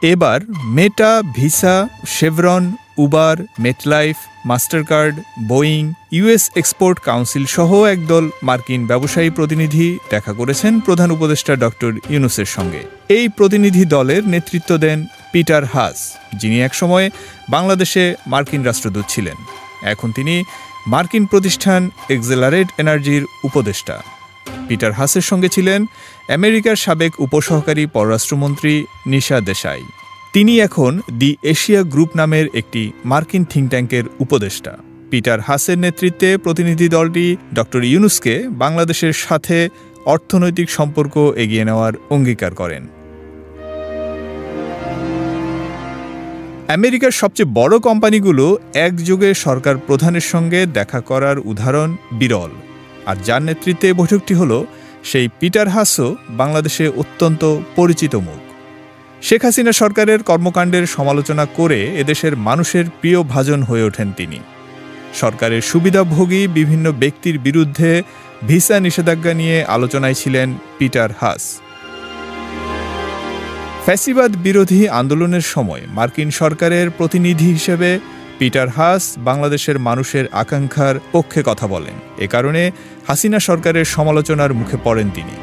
এবার Meta, Visa, Chevron, Uber, MetLife, Mastercard, Boeing, US export council সহ একদল মার্কিন ব্যবসায়ী প্রতিনিধি দেখা করেছেন প্রধান উপদেষ্টা ডক্টর ইউনূসের সঙ্গে। এই প্রতিনিধি দলের নেতৃত্ব দেন পিটার হাস, যিনি একসময় বাংলাদেশে মার্কিন রাষ্ট্রদূত ছিলেন। এখন তিনি মার্কিন প্রতিষ্ঠান এক্সেলারেট এনার্জির উপদেষ্টা। পিটার হাসের সঙ্গে ছিলেন আমেরিকার সাবেক উপসহকারী পররাষ্ট্রমন্ত্রী নিশা দেশাই। তিনি এখন দি এশিয়া গ্রুপ নামের একটি মার্কিন থিঙ্ক ট্যাঙ্কের উপদেষ্টা। পিটার হাসের নেতৃত্বে প্রতিনিধি দলটি ডক্টর ইউনূসকে বাংলাদেশের সাথে অর্থনৈতিক সম্পর্ক এগিয়ে নেওয়ার অঙ্গীকার করেন। আমেরিকার সবচেয়ে বড় কোম্পানিগুলো একযোগে সরকার প্রধানের সঙ্গে দেখা করার উদাহরণ বিরল, আর যার নেতৃত্বে বৈঠকটি হলো সেই পিটার হাসও বাংলাদেশে অত্যন্ত পরিচিত মুখ। শেখ হাসিনা সরকারের কর্মকাণ্ডের সমালোচনা করে এদেশের মানুষের প্রিয় ভাজন হয়ে ওঠেন তিনি। সরকারের সুবিধাভোগী বিভিন্ন ব্যক্তির বিরুদ্ধে ভিসা নিষেধাজ্ঞা নিয়ে আলোচনায় ছিলেন পিটার হাস। ফ্যাসিবাদ বিরোধী আন্দোলনের সময় মার্কিন সরকারের প্রতিনিধি হিসেবে পিটার হাস বাংলাদেশের মানুষের আকাঙ্ক্ষার পক্ষে কথা বলেন। এ কারণে হাসিনা সরকারের সমালোচনার মুখে পড়েন তিনি।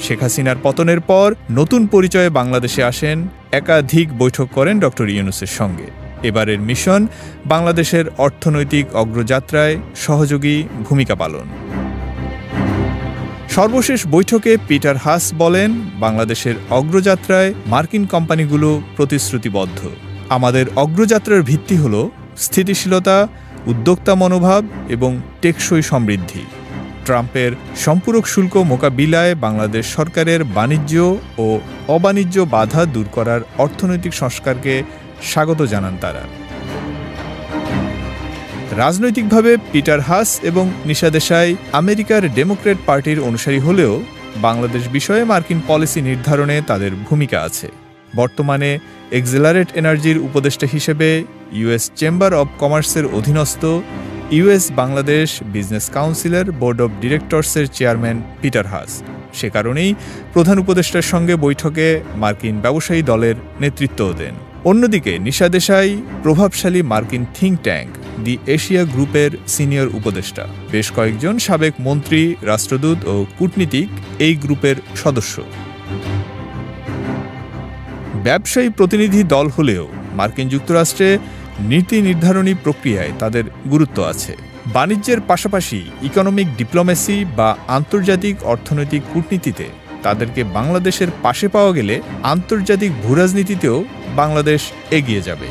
শেখ হাসিনার পতনের পর নতুন পরিচয়ে বাংলাদেশে আসেন, একাধিক বৈঠক করেন ডক্টর ইউনূসের সঙ্গে। এবারের মিশন বাংলাদেশের অর্থনৈতিক অগ্রযাত্রায় সহযোগী ভূমিকা পালন। সর্বশেষ বৈঠকে পিটার হাস বলেন, বাংলাদেশের অগ্রযাত্রায় মার্কিন কোম্পানিগুলো প্রতিশ্রুতিবদ্ধ। আমাদের অগ্রযাত্রার ভিত্তি হল স্থিতিশীলতা, উদ্যোক্তা মনোভাব এবং টেকসই সমৃদ্ধি। ট্রাম্পের সম্পূরক শুল্ক মোকাবিলায় বাংলাদেশ সরকারের বাণিজ্য ও অবাণিজ্য বাধা দূর করার অর্থনৈতিক সংস্কারকে স্বাগত জানান তারা। রাজনৈতিকভাবে পিটার হাস এবং নিশা দেশাই আমেরিকার ডেমোক্র্যাট পার্টির অনুসারী হলেও বাংলাদেশ বিষয়ে মার্কিন পলিসি নির্ধারণে তাদের ভূমিকা আছে। বর্তমানে এক্সেলারেট এনার্জির উপদেষ্টা হিসেবে ইউএস চেম্বার অব কমার্সের অধীনস্থ ইউএস বাংলাদেশ বিজনেস কাউন্সিলের বোর্ড অব ডিরেক্টরসের চেয়ারম্যান পিটার হাস। সে কারণেই প্রধান উপদেষ্টার সঙ্গে বৈঠকে মার্কিন ব্যবসায়ী দলের নেতৃত্বও দেন। অন্যদিকে নিশা দেশাই প্রভাবশালী মার্কিন থিঙ্ক ট্যাঙ্ক দি এশিয়া গ্রুপের সিনিয়র উপদেষ্টা। বেশ কয়েকজন সাবেক মন্ত্রী, রাষ্ট্রদূত ও কূটনীতিক এই গ্রুপের সদস্য। ব্যবসায়ী প্রতিনিধি দল হলেও মার্কিন যুক্তরাষ্ট্রে নীতি নির্ধারণী প্রক্রিয়ায় তাদের গুরুত্ব আছে। বাণিজ্যের পাশাপাশি ইকোনমিক ডিপ্লোমেসি বা আন্তর্জাতিক অর্থনৈতিক কূটনীতিতে তাদেরকে বাংলাদেশের পাশে পাওয়া গেলে আন্তর্জাতিক ভূরাজনীতিতেও বাংলাদেশ এগিয়ে যাবে।